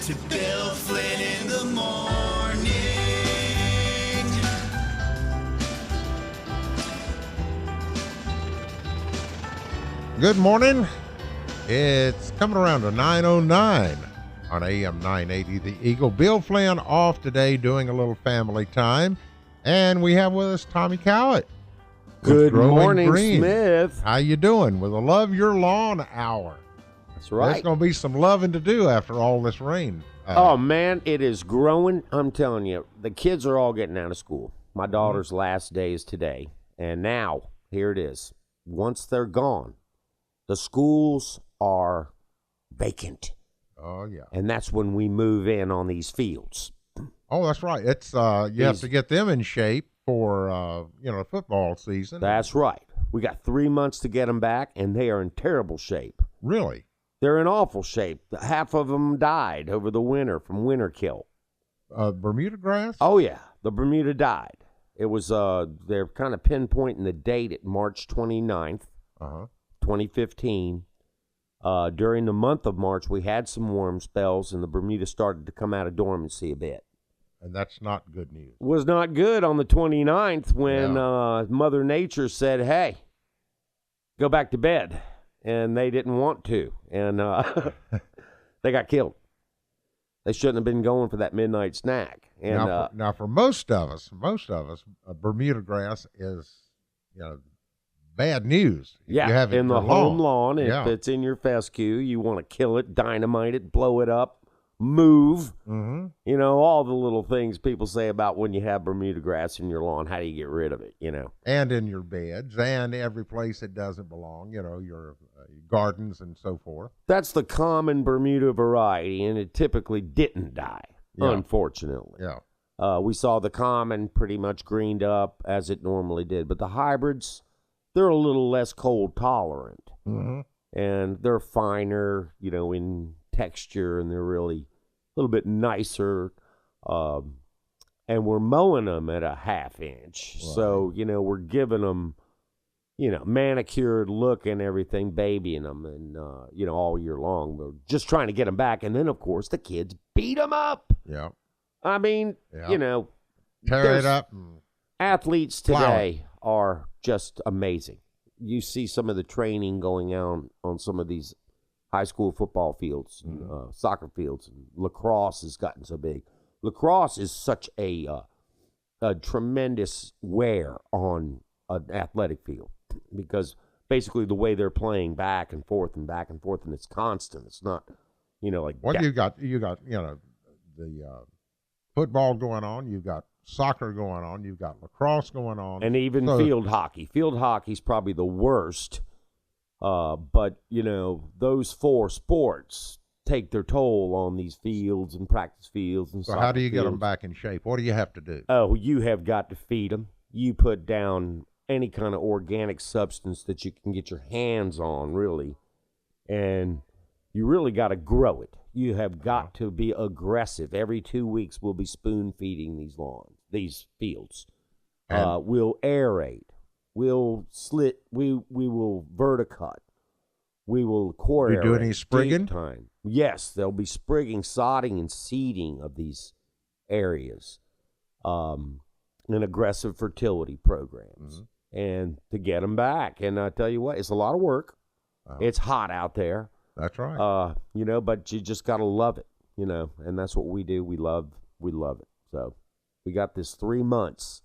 to Bill Flynn in the morning. Good morning. It's coming around to 9:09 on AM 980 The Eagle. Bill Flynn off today doing a little family time. And we have with us Tommy Cowett. Good morning, Smith. How you doing with the Love Your Lawn Hour? That's right. There's going to be some loving to do after all this rain. Oh, man, it is growing. I'm telling you, the kids are all getting out of school. My daughter's last day is today. And now, here it is. Once they're gone, the schools are vacant. Oh, yeah. And that's when we move in on these fields. Oh, that's right. It's you have to get them in shape for, football season. That's right. We got 3 months to get them back, and they are in terrible shape. Really? They're in awful shape. Half of them died over the winter from winter kill. Bermuda grass? Oh, yeah. The Bermuda died. It was, they're kind of pinpointing the date at March 29th, 2015. During the month of March, we had some warm spells, and the Bermuda started to come out of dormancy a bit. And that's not good news. Was not good on the 29th when Mother Nature said, hey, go back to bed. And they didn't want to. And they got killed. They shouldn't have been going for that midnight snack. And now for most of us, Bermuda grass is, bad news. Yeah, you have it in the home lawn. If it's in your fescue, you want to kill it, dynamite it, blow it up, move. Mm-hmm. All the little things people say about when you have Bermuda grass in your lawn. How do you get rid of it, And in your beds and every place it doesn't belong, your gardens and so forth. That's the common Bermuda variety, and it typically didn't die, unfortunately. Yeah. We saw the common pretty much greened up as it normally did, but the hybrids, they're a little less cold tolerant, and they're finer, in texture, and they're really a little bit nicer. And we're mowing them at a ½ inch, so we're giving them, manicured look and everything, babying them, and all year long. We're just trying to get them back, and then of course the kids beat them up. Yeah, I mean, tear it up. Athletes today are just amazing. You see some of the training going on some of these high school football fields, soccer fields. And lacrosse has gotten so big. Lacrosse is such a tremendous wear on an athletic field because basically the way they're playing back and forth, and it's constant. It's not, like what you got, the football going on. You've got soccer going on. You've got lacrosse going on, and even field hockey. Field hockey's probably the worst. But those four sports take their toll on these fields and practice fields and. So how do you get them back in shape? What do you have to do? Oh, you have got to feed them. You put down any kind of organic substance that you can get your hands on, really, and you really got to grow it. You have got to be aggressive. Every 2 weeks, we'll be spoon feeding these fields. We'll aerate. We'll slit. We will verticut. We will core. You do any sprigging? Time. Yes, there'll be sprigging, sodding, and seeding of these areas, and aggressive fertility programs, and to get them back. And I tell you what, it's a lot of work. It's hot out there. That's right. But you just got to love it, and that's what we do. We love it. So we got this 3 months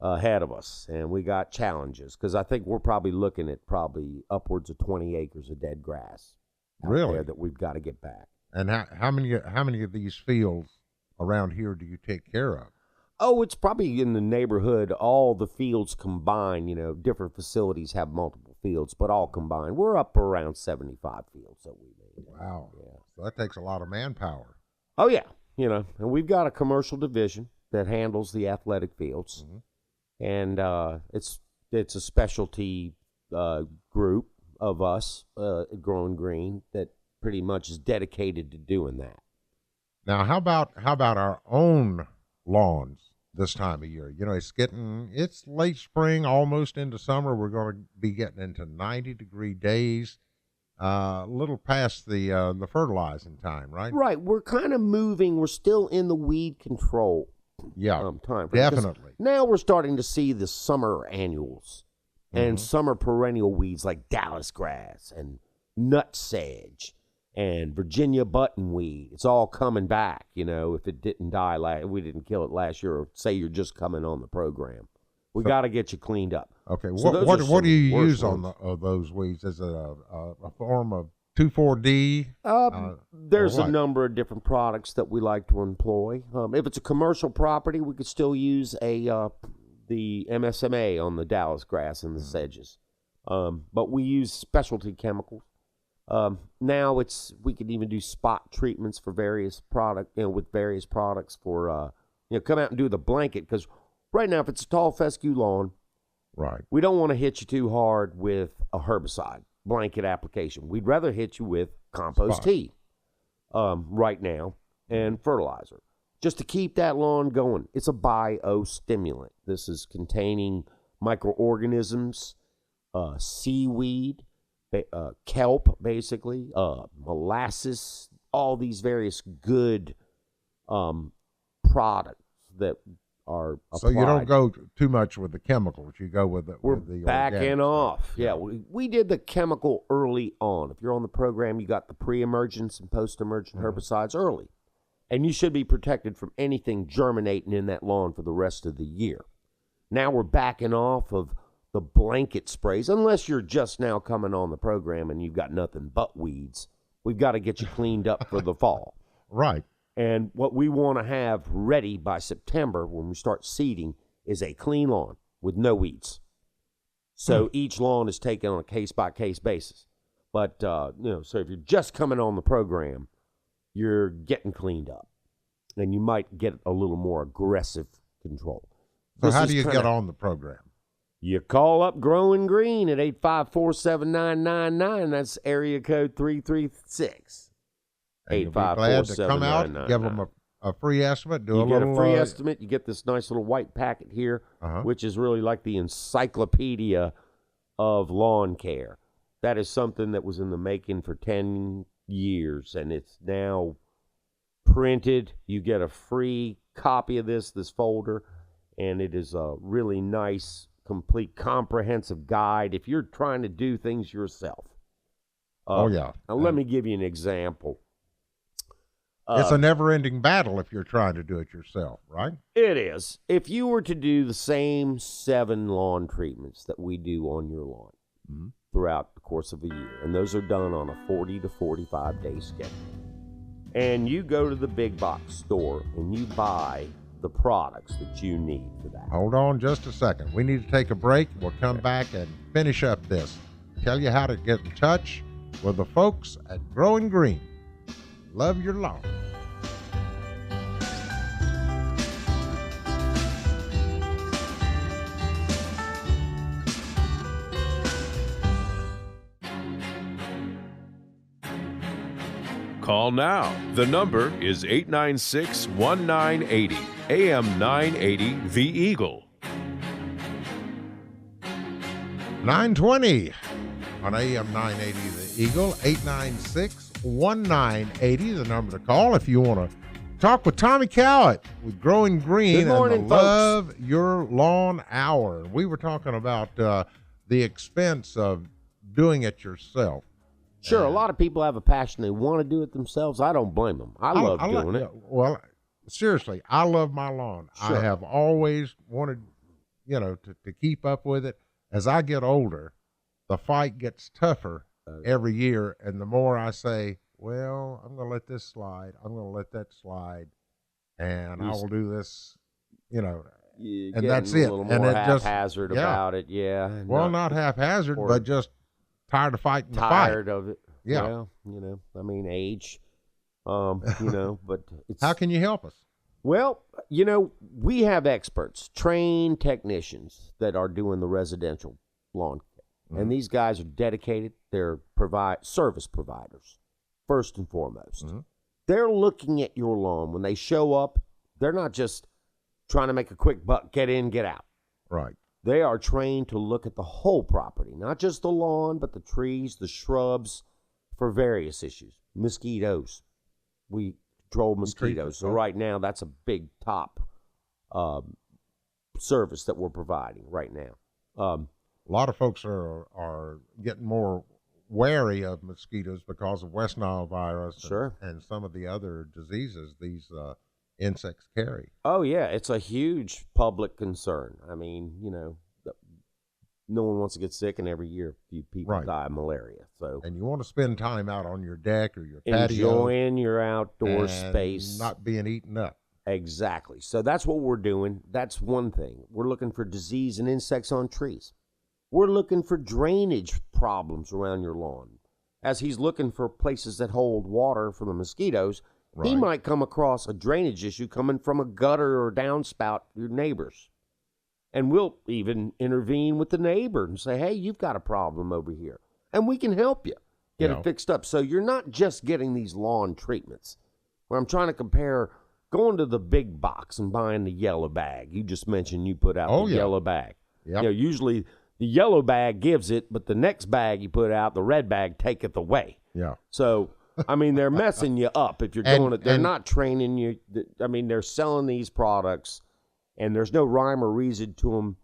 ahead of us, and we got challenges because I think we're probably looking at upwards of 20 acres of dead grass out there that we've got to get back. And how many of these fields around here do you take care of? Oh, it's probably in the neighborhood, all the fields combined. Different facilities have multiple fields, but all combined, we're up around 75 fields that we made. Wow. Yeah. So that takes a lot of manpower. Oh, yeah. And we've got a commercial division that handles the athletic fields. And it's a specialty group of us at GrowinGreen that pretty much is dedicated to doing that. Now, how about our own lawns this time of year? It's late spring, almost into summer. We're going to be getting into 90-degree days. a little past the fertilizing time, right? Right. We're kind of moving. We're still in the weed control Yeah, time frame. definitely. Now we're starting to see the summer annuals and summer perennial weeds like Dallas grass and nutsedge and Virginia buttonweed. It's all coming back, if it didn't die, we didn't kill it last year, or say you're just coming on the program. We got to get you cleaned up. Okay, So what do you use ones. on those weeds? Is it a form of 2,4-D? There's or a what? number of different products that we like to employ. If it's a commercial property, we could still use the MSMA on the Dallas grass and the sedges. But we use specialty chemicals. Now we can even do spot treatments for various with various products for come out and do the blanket, because right now if it's a tall fescue lawn, Right. we don't want to hit you too hard with a herbicide blanket application. We'd rather hit you with compost Spot. tea right now and fertilizer, just to keep that lawn going. It's a biostimulant. This is containing microorganisms, seaweed, kelp, basically, molasses, all these various good products that are applied. So you don't go too much with the chemicals. You go with the We're with the backing organic off. stuff. Yeah, we did the chemical early on. If you're on the program, you got the pre-emergence and post-emergent herbicides early. And you should be protected from anything germinating in that lawn for the rest of the year. Now we're backing off of the blanket sprays, unless you're just now coming on the program and you've got nothing but weeds. We've got to get you cleaned up for the fall. Right. And what we want to have ready by September when we start seeding is a clean lawn with no weeds. So each lawn is taken on a case-by-case basis. But, so if you're just coming on the program, you're getting cleaned up. And you might get a little more aggressive control. So This how is do you kinda- get on the program? You call up GrowinGreen at 854-7999. That's area code 336. And you'll be glad to come out, 854-7999. give them a free estimate, do You a get little a free estimate. You get this nice little white packet here, which is really like the encyclopedia of lawn care. That is something that was in the making for 10 years, and it's now printed. You get a free copy of this folder, and it is a really nice, complete, comprehensive guide if you're trying to do things yourself. Oh, yeah. Now, let me give you an example. It's a never-ending battle if you're trying to do it yourself, right? It is. If you were to do the same 7 lawn treatments that we do on your lawn throughout the course of a year, and those are done on a 40 to 45-day schedule, and you go to the big box store and you buy the products that you need for that. Hold on just a second. We need to take a break. We'll come back and finish up this. Tell you how to get in touch with the folks at GrowinGreen. Love your lawn. Call now. The number is 896-1980, AM 980, The Eagle. 920 on AM 980 The Eagle, 896-1980, the number to call if you want to talk with Tommy Cowett with GrowinGreen Good morning, and the folks. Love Your Lawn Hour. We were talking about the expense of doing it yourself. Sure, a lot of people have a passion. They want to do it themselves. I don't blame them. I love doing it. Well, seriously, I love my lawn. Sure. I have always wanted, to keep up with it. As I get older, the fight gets tougher every year, and the more I say, well, I'm going to let this slide, I'm going to let that slide, and I will do this, You're and that's getting it. a little And more it just- haphazard yeah. about it, yeah. well, not haphazard, or but just tired of fighting the fight. tired of it. Yeah. Well, age, but it's... How can you help us? Well, we have experts, trained technicians that are doing the residential lawn care. And these guys are dedicated. They're service providers, first and foremost. They're looking at your lawn. When they show up, they're not just trying to make a quick buck, get in, get out. Right. They are trained to look at the whole property, not just the lawn, but the trees, the shrubs, for various issues. Mosquitoes. We control treat mosquitoes. them, So right now, that's a big top service that we're providing right now. A lot of folks are getting more wary of mosquitoes because of West Nile virus Sure. and some of the other diseases these insects carry. Oh, yeah, it's a huge public concern. I mean, no one wants to get sick, and every year a few people Right. die of malaria. So And you want to spend time out on your deck or your patio. enjoying your outdoor and space. not being eaten up. Exactly. So that's what we're doing. That's one thing. We're looking for disease and insects on trees. We're looking for drainage problems around your lawn. As he's looking for places that hold water for the mosquitoes, he Right. might come across a drainage issue coming from a gutter or downspout your neighbor's. And we'll even intervene with the neighbor and say, hey, you've got a problem over here. And we can help you get Yeah. it fixed up. So you're not just getting these lawn treatments. Where I'm trying to compare going to the big box and buying the yellow bag. You just mentioned you put out the yellow bag. Yep. Usually the yellow bag gives it, but the next bag you put out, the red bag, taketh away. Yeah. So, I mean, they're messing you up if you're And- doing it. They're and- not training you. I mean, they're selling these products, and there's no rhyme or reason to them.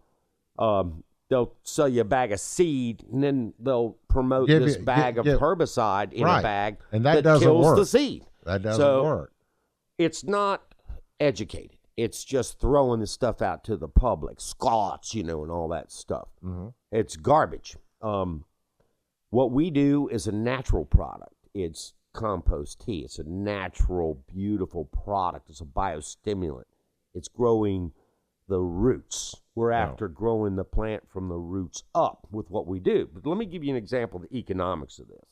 They'll sell you a bag of seed, and then they'll promote Give this you- bag give- of herbicide in right. a bag And that doesn't kills work. the seed. That doesn't So, work. It's not educated. It's just throwing the stuff out to the public, Scots, and all that stuff. Mm-hmm. It's garbage. What we do is a natural product. It's compost tea. It's a natural, beautiful product. It's a biostimulant. It's growing the roots. We're after growing the plant from the roots up with what we do. But let me give you an example of the economics of this.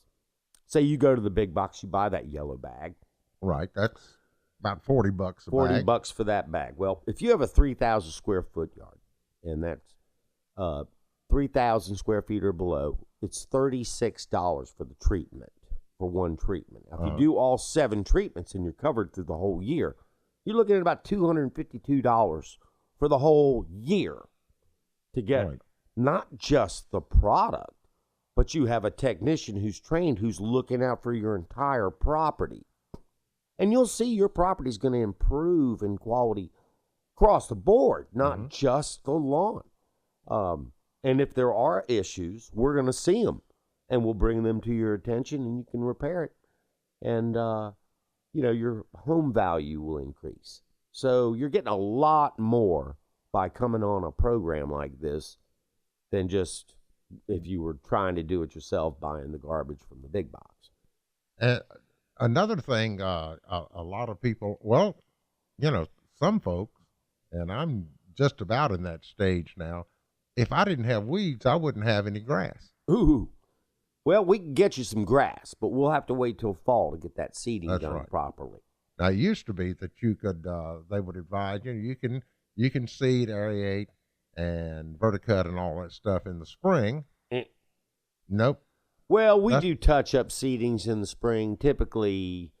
Say you go to the big box, you buy that yellow bag. Right. That's about $40 a 40 bag. bucks for that bag. Well, if you have a 3,000 square foot yard, and that's 3,000 square feet or below, it's $36 for the treatment, for one treatment. Now, if you do all 7 treatments and you're covered through the whole year, you're looking at about $252 for the whole year to get Right. not just the product, but you have a technician who's trained, who's looking out for your entire property. And you'll see your property's going to improve in quality across the board, not just the lawn. And if there are issues, we're going to see them, and we'll bring them to your attention, and you can repair it. And, your home value will increase. So you're getting a lot more by coming on a program like this than just if you were trying to do it yourself, buying the garbage from the big box. Another thing, a lot of people, some folks, and I'm just about in that stage now, if I didn't have weeds, I wouldn't have any grass. Ooh. Well, we can get you some grass, but we'll have to wait till fall to get that seeding That's done right. properly. Now, it used to be that you could, they would advise you can seed, aerate, and verticut and all that stuff in the spring. Eh. Nope. Well, we That's- do touch-up seedings in the spring. Typically,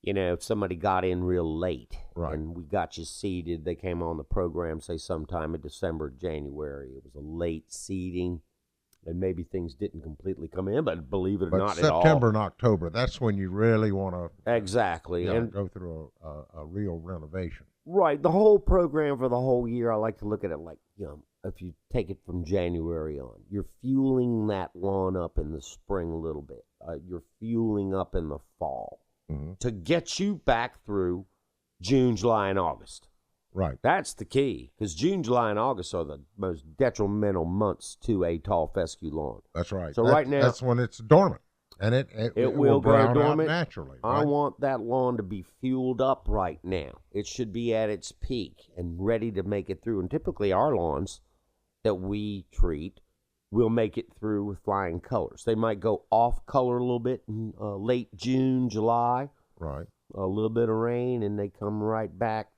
if somebody got in real late Right. and we got you seeded, they came on the program, say, sometime in December, January. It was a late seeding, and maybe things didn't completely come in, but believe it or But not, at all. September and October, that's when you really want to Exactly. And go through a real renovation. right, the whole program for the whole year, I like to look at it like, if you take it from January on, you're fueling that lawn up in the spring a little bit. You're fueling up in the fall to get you back through June, July, and August. Right. That's the key, because June, July, and August are the most detrimental months to a tall fescue lawn. That's right. So right now- that's when it's dormant, and it will go brown out dormant. naturally. I Right? want that lawn to be fueled up right now. It should be at its peak and ready to make it through. And typically our lawns that we treat will make it through with flying colors. They might go off color a little bit in late June, July, Right. a little bit of rain, and they come right back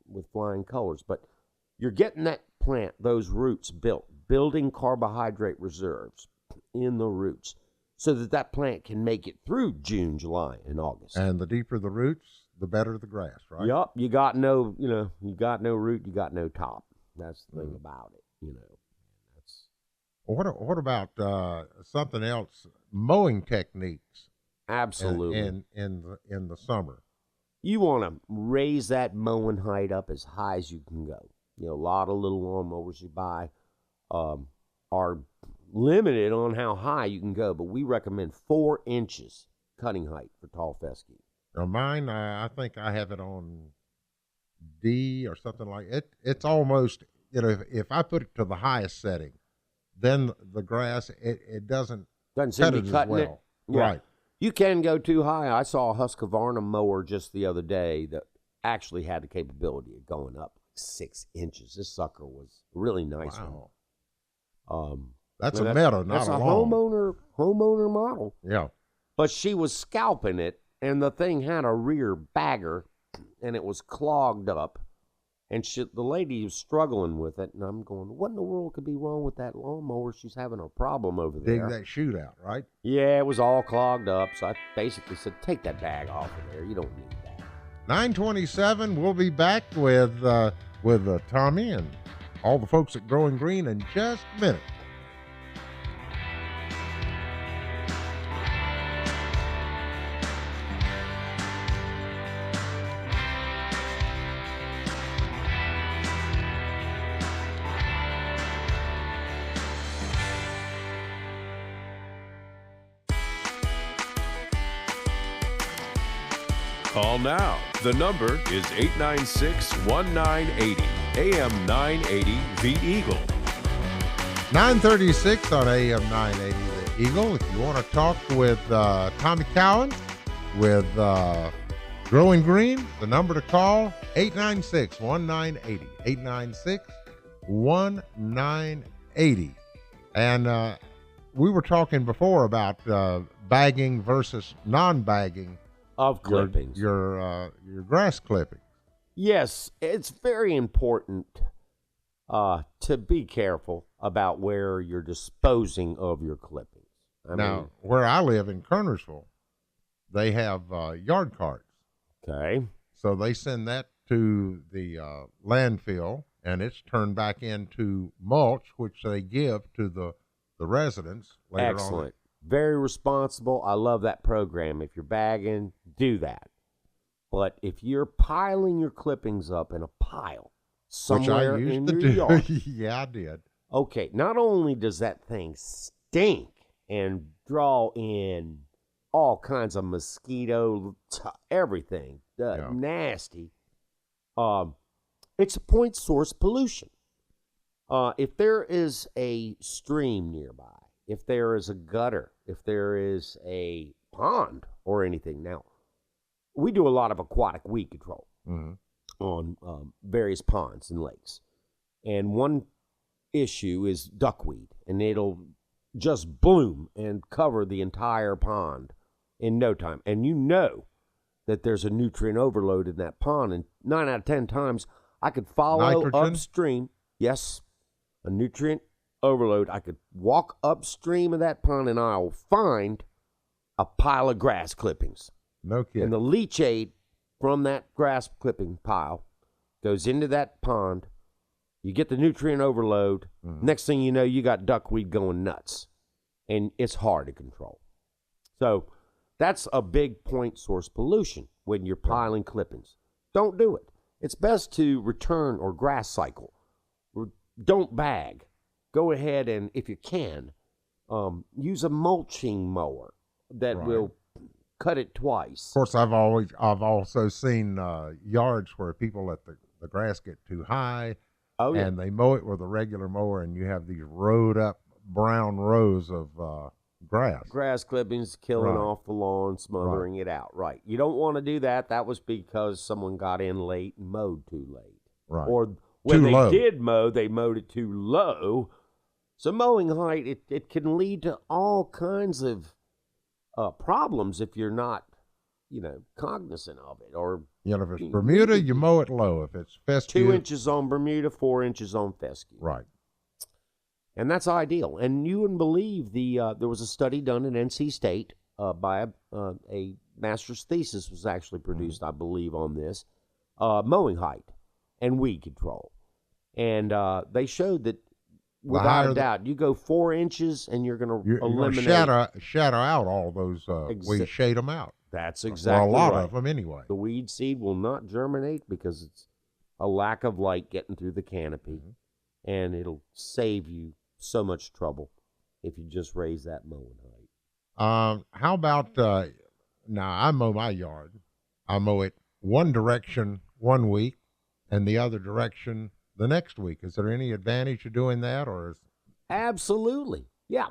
with flying colors. But you're getting that plant, those roots built, building carbohydrate reserves in the roots so that plant can make it through June, July, and August. And the deeper the roots, the better the grass, right? Yup, you got no root, you got no top. That's the thing about it, That's What about something else? Mowing techniques. Absolutely. in the summer. You want to raise that mowing height up as high as you can go. You know, a lot of little lawnmowers you buy are limited on how high you can go, but we recommend 4 inches cutting height for tall fescue. Now mine, I think I have it on D or something like it. It's almost, if I put it to the highest setting, then the grass, it doesn't seem cut to it be as cutting well. it. Yeah. Right. You can go too high. I saw a Husqvarna mower just the other day that actually had the capability of going up 6 inches. This sucker was a really nice one. That's a Meta, not that's a a lawn. homeowner model. Yeah. But she was scalping it, and the thing had a rear bagger, and it was clogged up. And the lady was struggling with it, and I'm going, what in the world could be wrong with that lawnmower? She's having a problem over there. Dig that chute out, right? Yeah, it was all clogged up, so I basically said, take that bag off of there. You don't need that. 9:27. We'll be back with Tommy and all the folks at GrowinGreen in just a minute. Call now. The number is 896-1980. AM 980 The Eagle. 9:36 on AM 980 The Eagle. If you want to talk with Tommy Cowett with GrowinGreen, the number to call, 896-1980. 896-1980. And we were talking before about bagging versus non-bagging Of clippings. your grass clipping. Yes, it's very important to be careful about where you're disposing of your clippings. I mean, Where I live in Kernersville, they have yard carts. okay. So they send that to the landfill, and it's turned back into mulch, which they give to the residents later on. Excellent. Very responsible. I love that program. If you're bagging, do that. But if you're piling your clippings up in a pile somewhere Which I in used your to yard, do. Yeah, I did. okay, not only does that thing stink and draw in all kinds of mosquito, everything, Yeah. nasty, it's a point source pollution. If there is a stream nearby, if there is a gutter, if there is a pond or anything. Now, we do a lot of aquatic weed control on various ponds and lakes. And one issue is duckweed, and it'll just bloom and cover the entire pond in no time. And you know that there's a nutrient overload in that pond, and 9 out of 10 times I could follow Nitrogen? upstream. Yes, a nutrient overload. I could walk upstream of that pond and I'll find a pile of grass clippings. No kidding. And the leachate from that grass clipping pile goes into that pond. You get the nutrient overload. Next thing you know, you got duckweed going nuts. And it's hard to control. So that's a big point source pollution when you're piling clippings. Don't do it. It's best to return or grass cycle. Don't bag. Go ahead and, if you can, use a mulching mower that will cut it twice. Of course, I've also seen yards where people let the grass get too high, and they mow it with a regular mower, and you have these rowed up brown rows of grass. Grass clippings killing off the lawn, smothering it out. Right. You don't want to do that. That was because someone got in late and mowed too late. Right. Or when Too low. did mow, they mowed it too low. So mowing height, it can lead to all kinds of problems if you're not, cognizant of it. Or If it's Bermuda, you mow it low. If it's fescue, 2 inches on Bermuda, 4 inches on fescue. right. And that's ideal. And you wouldn't believe there was a study done at NC State by a master's thesis was actually produced, I believe, on this, mowing height and weed control. And they showed that without a doubt. You go 4 inches and you're going to eliminate. Shadow out all those weeds, shade them out. That's exactly right. A lot right. of them anyway. The weed seed will not germinate because it's a lack of light getting through the canopy, and it'll save you so much trouble if you just raise that mowing height. How about now? I mow my yard. I mow it one direction one week, and the other direction the next week. Is there any advantage to doing that, or is... Absolutely, yeah.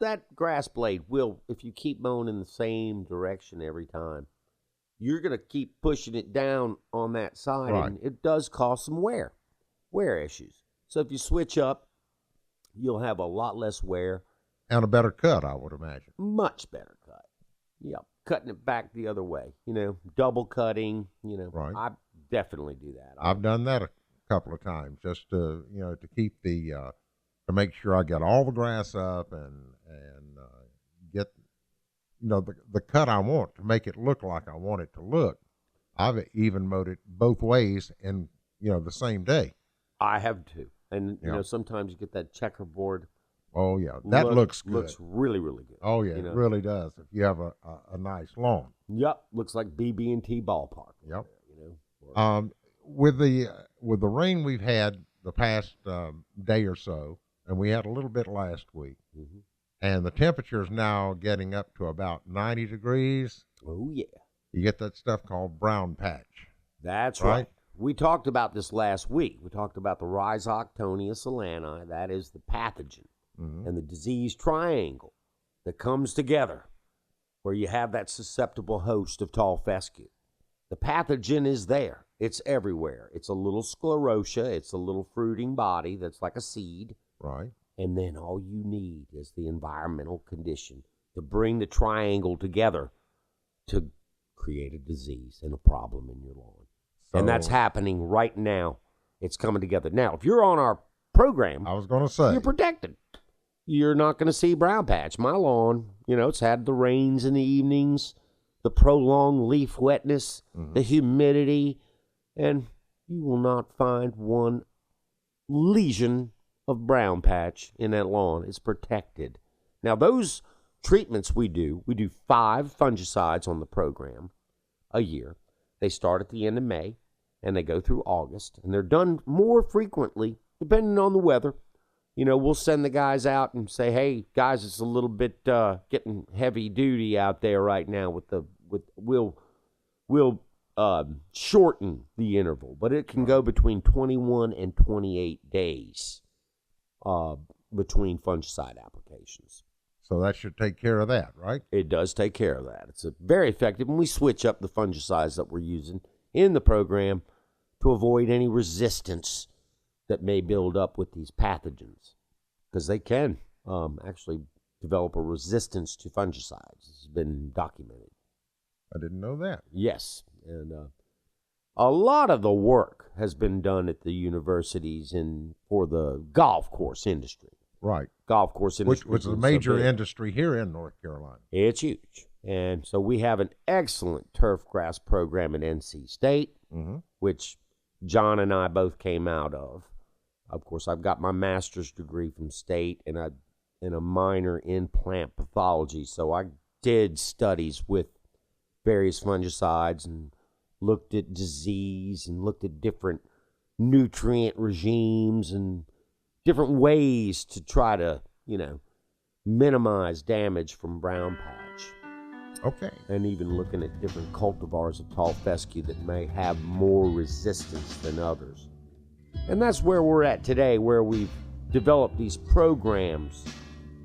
That grass blade will, if you keep mowing in the same direction every time, you're going to keep pushing it down on that side, right. and it does cause some wear issues. So if you switch up, you'll have a lot less wear. And a better cut, I would imagine. Much better cut. Yep. Cutting it back the other way, double cutting, Right. I definitely do that. I've done that a couple of times just to, to keep the, to make sure I get all the grass up and get, the cut I want to make it look like I want it to look. I've even mowed it both ways in, the same day. I have too. And, sometimes you get that checkerboard. Oh, yeah. That looks good. Looks really, really good. Oh, yeah, it really does if you have a nice lawn. Yep. Looks like BB&T ballpark. Yep. There, with the rain we've had the past day or so, and we had a little bit last week, and the temperature is now getting up to about 90 degrees. Oh, yeah. You get that stuff called brown patch. That's right. We talked about this last week. We talked about the Rhizoctonia solani. That is the pathogen and the disease triangle that comes together where you have that susceptible host of tall fescue. The pathogen is there. It's everywhere. It's a little sclerotia. It's a little fruiting body that's like a seed. Right. And then all you need is the environmental condition to bring the triangle together to create a disease and a problem in your lawn. And that's happening right now. It's coming together. Now, if you're on our program, I was going to say, you're protected. You're not going to see brown patch. My lawn, it's had the rains in the evenings, the prolonged leaf wetness, the humidity, and you will not find one lesion of brown patch in that lawn. It's protected. Now, those treatments we do 5 fungicides on the program a year. They start at the end of May, and they go through August, and they're done more frequently, depending on the weather. We'll send the guys out and say, hey, guys, it's a little bit getting heavy duty out there right now we'll shorten the interval, but it can go between 21 and 28 days between fungicide applications. So that should take care of that, right? It does take care of that. It's very effective, and we switch up the fungicides that we're using in the program to avoid any resistance that may build up with these pathogens, because they can actually develop a resistance to fungicides. It's been documented. I didn't know that. Yes, and a lot of the work has been done at the universities for the golf course industry. Right. Golf course industry. Which is a major industry here in North Carolina. It's huge. And so we have an excellent turf grass program at NC State, which John and I both came out of. Of course, I've got my master's degree from State and a minor in plant pathology. So I did studies with various fungicides and looked at disease and looked at different nutrient regimes and different ways to try to, minimize damage from brown patch. Okay. And even looking at different cultivars of tall fescue that may have more resistance than others. And that's where we're at today, where we've developed these programs,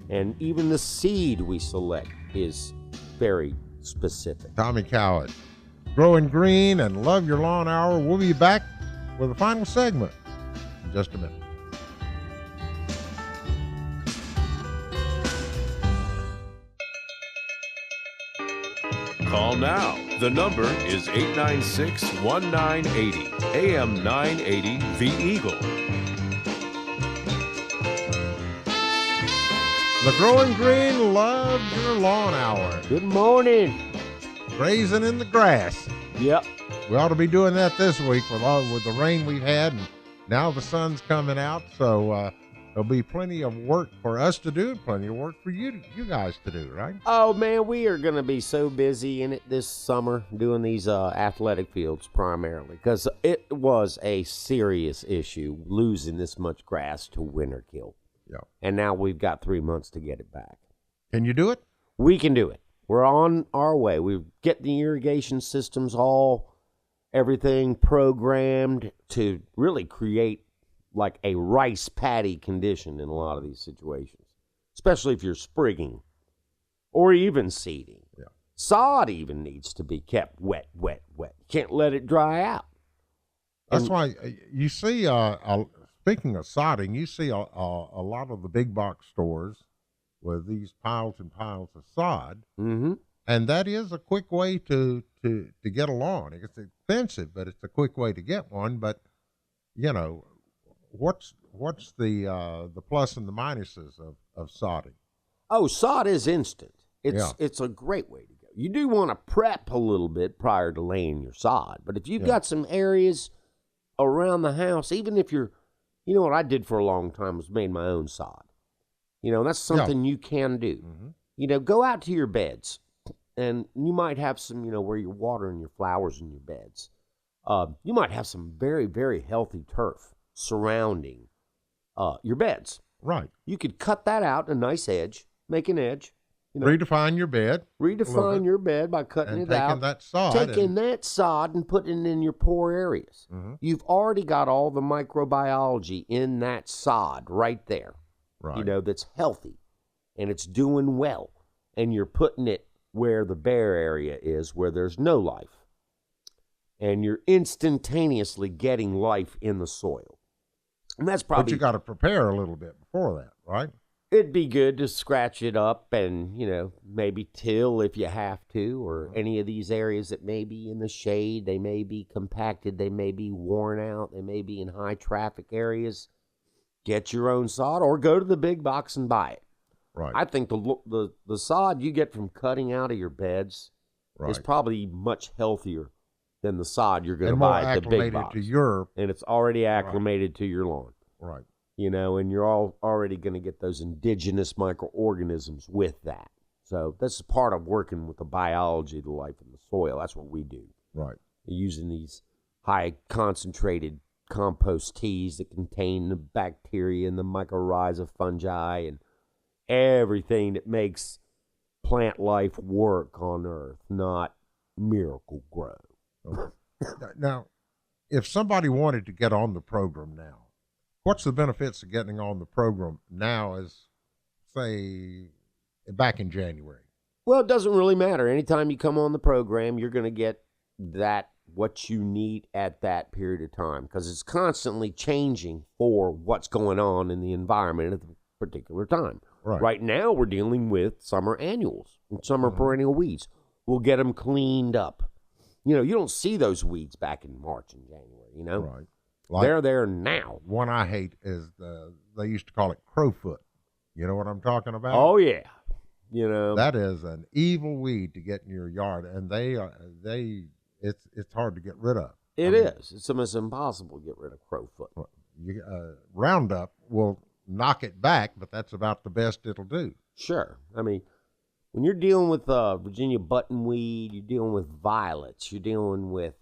and even the seed we select is very specific. Tommy Cowett, Growing Green and Love Your Lawn Hour. We'll be back with the final segment in just a minute. Call now. The number is 896-1980, AM 980, The Eagle. The Growing Green Love Your Lawn Hour. Good morning. Grazing in the grass. Yep. We ought to be doing that this week with the rain we've had and now the sun's coming out, so there'll be plenty of work for us to do, plenty of work for you guys to do, right? Oh, man, we are going to be so busy in it this summer doing these athletic fields primarily because it was a serious issue losing this much grass to winter kill. Yeah. And now we've got 3 months to get it back. Can you do it? We can do it. We're on our way. We've get the irrigation systems everything programmed to really create like a rice paddy condition in a lot of these situations, especially if you're sprigging or even seeding. Yeah. Sod even needs to be kept wet. You can't let it dry out. That's why you see, speaking of sodding, you see a lot of the big box stores with these piles and piles of sod. Mm-hmm. And that is a quick way to get a lawn. It's expensive, but it's a quick way to get one. But, you know, what's the plus and the minuses of sodding? Oh, sod is instant. Yeah. It's a great way to go. You do want to prep a little bit prior to laying your sod. But if you've got some areas around the house, even if you know what I did for a long time was made my own sod. You know, that's something you can do. Mm-hmm. You know, go out to your beds, and you might have some, where you're watering your flowers in your beds. You might have some very, very healthy turf surrounding your beds. Right. You could cut that out, a nice edge, make an edge. Redefine your bed. Redefine your bed by cutting and it out. Taking that sod and putting it in your poor areas. Mm-hmm. You've already got all the microbiology in that sod right there. Right. That's healthy and it's doing well. And you're putting it where the bare area is, where there's no life. And you're instantaneously getting life in the soil. And that's probably... But you got to prepare a little bit before that, right? It'd be good to scratch it up and, maybe till if you have to, or any of these areas that may be in the shade, they may be compacted, they may be worn out, they may be in high traffic areas. Get your own sod or go to the big box and buy it. Right. I think the sod you get from cutting out of your beds is probably much healthier than the sod you're going to buy at the big box. And it's already acclimated to your lawn. Right. And you're already going to get those indigenous microorganisms with that. So this is part of working with the biology of the life in the soil. That's what we do. Right. Using these high concentrated compost teas that contain the bacteria and the mycorrhiza fungi and everything that makes plant life work on Earth, not miracle grow. Now, if somebody wanted to get on the program now, what's the benefits of getting on the program now as, say, back in January? Well, it doesn't really matter. Anytime you come on the program, you're going to get what you need at that period of time because it's constantly changing for what's going on in the environment at the particular time. Right now, we're dealing with summer annuals and summer perennial weeds. We'll get them cleaned up. You don't see those weeds back in March and January, Right. Like, they're there now. One I hate is they used to call it crowfoot. You know what I'm talking about? Oh, yeah. That is an evil weed to get in your yard, and it's hard to get rid of. It is. It's almost impossible to get rid of crowfoot. Roundup will knock it back, but that's about the best it'll do. Sure. I mean, when you're dealing with Virginia buttonweed, you're dealing with violets, you're dealing with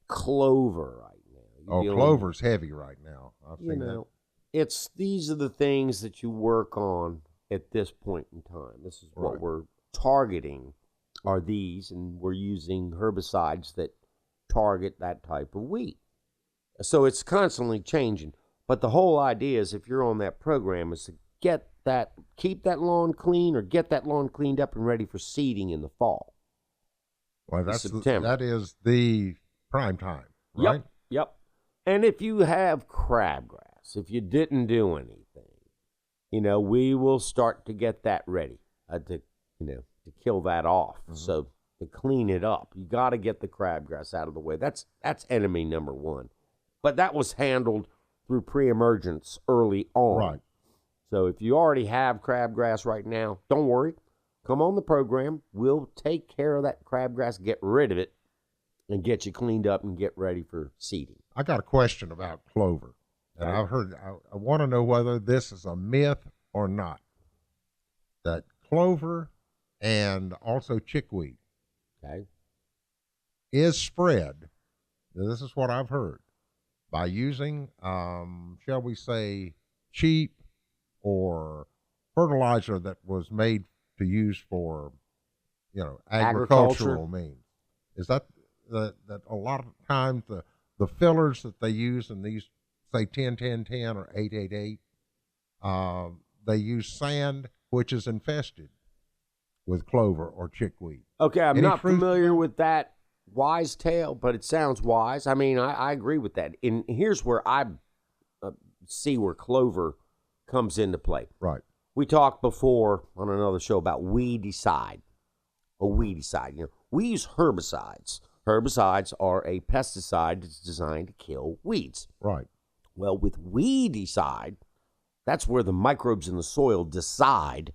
clover right now. Clover's heavy right now. I've seen that. These are the things that you work on at this point in time. This is what we're targeting are these, and we're using herbicides that target that type of weed. So it's constantly changing. But the whole idea is if you're on that program is to keep that lawn clean or get that lawn cleaned up and ready for seeding in the fall. Well, September. That is the prime time, right? Yep. And if you have crabgrass, if you didn't do anything, we will start to get that ready to kill that off. Mm-hmm. So to clean it up, you got to get the crabgrass out of the way. That's enemy number one. But that was handled through pre-emergence early on. Right. So if you already have crabgrass right now, don't worry. Come on the program. We'll take care of that crabgrass, get rid of it, and get you cleaned up and get ready for seeding. I got a question about clover. and I've heard, I want to know whether this is a myth or not, that clover and also chickweed is spread, this is what I've heard, by using, shall we say, cheap or fertilizer that was made to use for, agricultural means. Is that a lot of times the fillers that they use in these, say, 10-10-10 or 8-8-8, they use sand which is infested with clover or chickweed. Okay, I'm Any not fruit- familiar with that wise tale, but it sounds wise. I mean, I agree with that. And here's where I see where clover comes into play. Right. We talked before on another show about weedicide. A weedicide. We use herbicides. Herbicides are a pesticide that's designed to kill weeds. Right. Well, with weedicide, that's where the microbes in the soil decide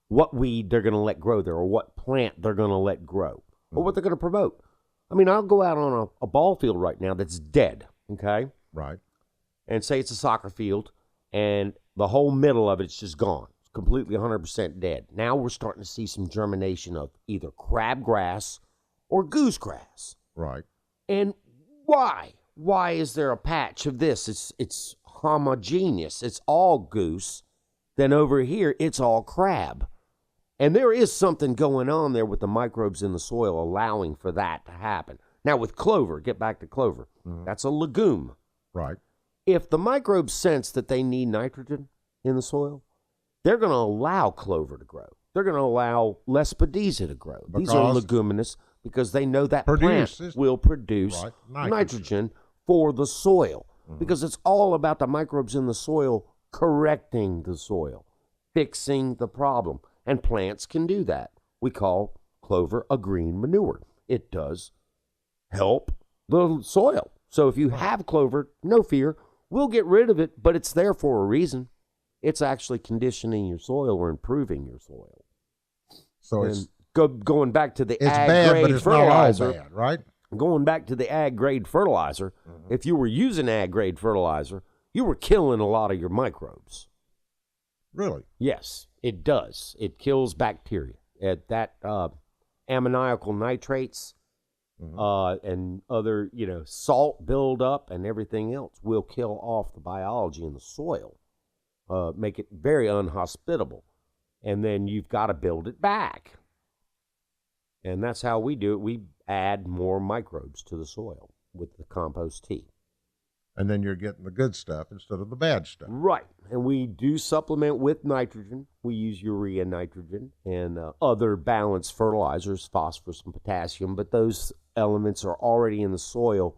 what weed they're going to let grow there, or what plant they're going to let grow, or what they're going to promote. I mean, I'll go out on a ball field right now that's dead, okay? Right. And say it's a soccer field, and the whole middle of it's just gone. It's completely 100% dead. Now we're starting to see some germination of either crabgrass or goosegrass. Right. And why? Why is there a patch of this? It's homogeneous. It's all goose. Then over here, it's all crab. And there is something going on there with the microbes in the soil allowing for that to happen. Now with clover, get back to clover, that's a legume. Right. If the microbes sense that they need nitrogen in the soil, they're going to allow clover to grow. They're going to allow Lespedeza to grow. These are leguminous because they know that plant will produce nitrogen for the soil. Because it's all about the microbes in the soil correcting the soil, fixing the problem. And plants can do that. We call clover a green manure. It does help the soil. So if you have clover, no fear, we'll get rid of it, but it's there for a reason. It's actually conditioning your soil or improving your soil. So and it's going back to the it's ag bad, grade but it's fertilizer. not all bad, right? Going back to the ag grade fertilizer, if you were using ag grade fertilizer, you were killing a lot of your microbes. Really? Yes, it does. It kills bacteria. That ammoniacal nitrates and other, salt buildup and everything else will kill off the biology in the soil, make it very unhospitable. And then you've got to build it back. And that's how we do it. We add more microbes to the soil with the compost tea. And then you're getting the good stuff instead of the bad stuff. Right. And we do supplement with nitrogen. We use urea nitrogen and other balanced fertilizers, phosphorus and potassium, but those elements are already in the soil,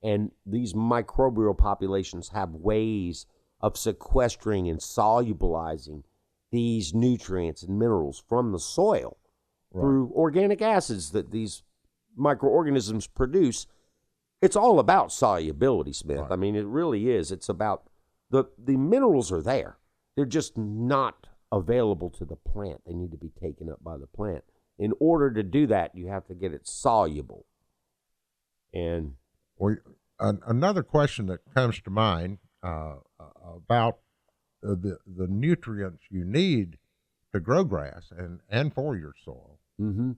and these microbial populations have ways of sequestering and solubilizing these nutrients and minerals from the soil through organic acids that these microorganisms produce. It's all about solubility, Smith. Right. I mean, it really is. It's about the minerals are there. They're just not available to the plant. They need to be taken up by the plant. In order to do that, you have to get it soluble. And another question that comes to mind about the nutrients you need to grow grass and for your soil. The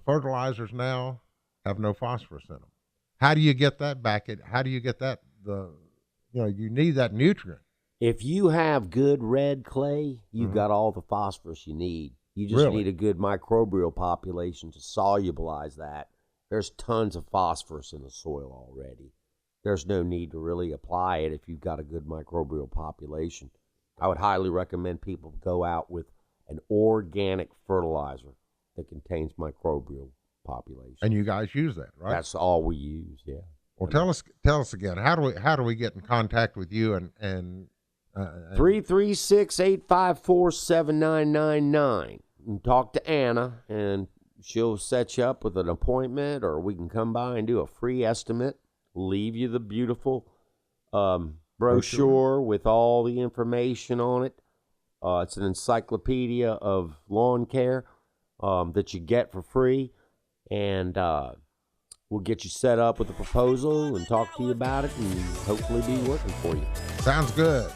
fertilizers now have no phosphorus in them. How do you get that back? How do you get that? You need that nutrient. if you have good red clay, you've got all the phosphorus you need. You just need a good microbial population to solubilize that. There's tons of phosphorus in the soil already. There's no need to really apply it if you've got a good microbial population. I would highly recommend people go out with an organic fertilizer that contains microbial population. And you guys use that, right? That's all we use, yeah. Well, tell us again. How do we get in contact with you and 336-854-7999. And talk to Anna, and she'll set you up with an appointment, or we can come by and do a free estimate, leave you the beautiful brochure with all the information on it. It's an encyclopedia of lawn care that you get for free, and we'll get you set up with a proposal and talk to you about it and hopefully be working for you. Sounds good.